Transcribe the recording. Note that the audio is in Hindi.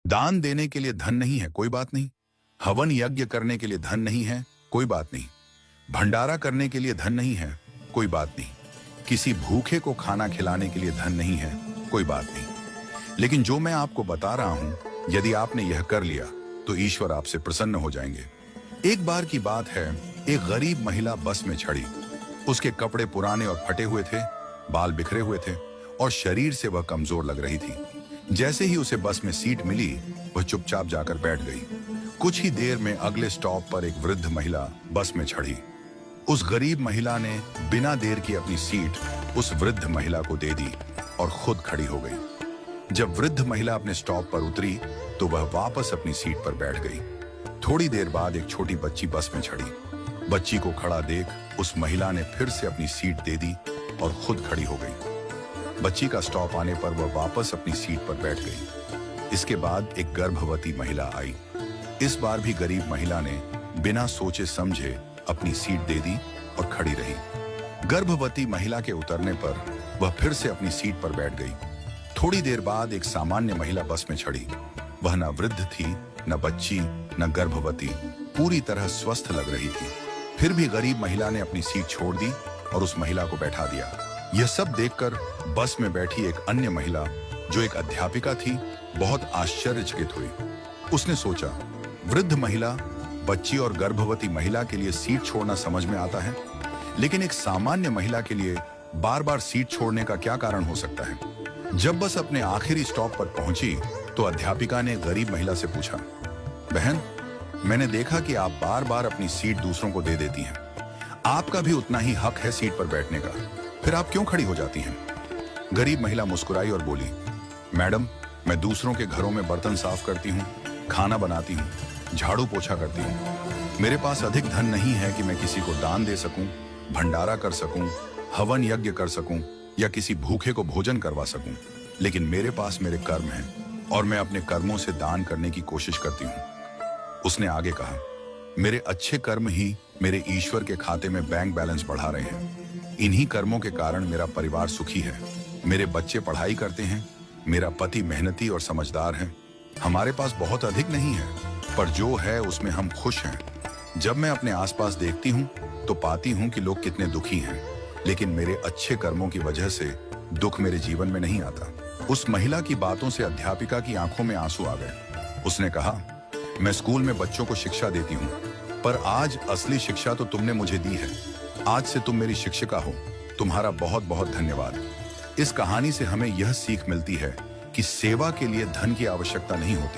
दान देने के लिए धन नहीं है, कोई बात नहीं। हवन यज्ञ करने के लिए धन नहीं है, कोई बात नहीं। भंडारा करने के लिए धन नहीं है, कोई बात नहीं। किसी भूखे को खाना खिलाने के लिए धन नहीं है, कोई बात नहीं। लेकिन जो मैं आपको बता रहा हूं, यदि आपने यह कर लिया तो ईश्वर आपसे प्रसन्न हो जाएंगे। एक बार की बात है, एक गरीब महिला बस में चढ़ी। उसके कपड़े पुराने और फटे हुए थे, बाल बिखरे हुए थे और शरीर से वह कमजोर लग रही थी। जैसे ही उसे बस में सीट मिली, वह चुपचाप जाकर बैठ गई। कुछ ही देर में अगले स्टॉप पर एक वृद्ध महिला बस में चढ़ी। उस गरीब महिला ने बिना देर की अपनी सीट उस वृद्ध महिला को दे दी और खुद खड़ी हो गई। जब वृद्ध महिला अपने स्टॉप पर उतरी तो वह वापस अपनी सीट पर बैठ गई। थोड़ी देर बाद एक छोटी बच्ची बस में चढ़ी। बच्ची को खड़ा देख उस महिला ने फिर से अपनी सीट दे दी और खुद खड़ी हो गई। बच्ची का स्टॉप आने पर वह वापस अपनी सीट पर बैठ गई। इसके बाद एक गर्भवती महिला आई। इस बार भी गरीब महिला ने बिना सोचे समझे अपनी सीट दे दी और खड़ी रही। गर्भवती महिला के उतरने पर वह फिर से अपनी सीट पर बैठ गई। थोड़ी देर बाद एक सामान्य महिला बस में चढ़ी। वह न वृद्ध थी, न बच्ची, न गर्भवती, पूरी तरह स्वस्थ लग रही थी। फिर भी गरीब महिला ने अपनी सीट छोड़ दी और उस महिला को बैठा दिया। यह सब देखकर बस में बैठी एक अन्य महिला, जो एक अध्यापिका थी, बहुत आश्चर्यचकित हुई। उसने सोचा, वृद्ध महिला, बच्ची और गर्भवती महिला के लिए सीट छोड़ना समझ में आता है, लेकिन एक सामान्य महिला के लिए बार बार सीट छोड़ने का क्या कारण हो सकता है? जब बस अपने आखिरी स्टॉप पर पहुंची तो अध्यापिका ने गरीब महिला से पूछा, बहन, मैंने देखा कि आप बार बार अपनी सीट दूसरों को दे देती हैं। आपका भी उतना ही हक है सीट पर बैठने का, फिर आप क्यों खड़ी हो जाती हैं? गरीब महिला मुस्कुराई और बोली, मैडम, मैं दूसरों के घरों में बर्तन साफ करती हूँ, खाना बनाती हूँ, झाड़ू पोछा करती हूँ। मेरे पास अधिक धन नहीं है कि मैं किसी को दान दे सकूं, भंडारा कर सकूं, हवन यज्ञ कर सकूं या किसी भूखे को भोजन करवा सकूं। लेकिन मेरे पास मेरे कर्म हैं और मैं अपने कर्मों से दान करने की कोशिश करती हूँ। उसने आगे कहा, मेरे अच्छे कर्म ही मेरे ईश्वर के खाते में बैंक बैलेंस बढ़ा रहे हैं। इन्हीं कर्मों के कारण मेरा परिवार सुखी है। मेरे बच्चे पढ़ाई करते हैं, मेरा पति मेहनती और समझदार है। हमारे पास बहुत अधिक नहीं है, पर जो है उसमें हम खुश हैं। जब मैं अपने आसपास देखती हूँ तो पाती हूँ कि लोग कितने दुखी हैं, लेकिन मेरे अच्छे कर्मों की वजह से दुख मेरे जीवन में नहीं आता। उस महिला की बातों से अध्यापिका की आंखों में आंसू आ गए। उसने कहा, मैं स्कूल में बच्चों को शिक्षा देती हूँ, पर आज असली शिक्षा तो तुमने मुझे दी है। आज से तुम मेरी शिक्षिका हो। तुम्हारा बहुत बहुत धन्यवाद। इस कहानी से हमें यह सीख मिलती है कि सेवा के लिए धन की आवश्यकता नहीं होती।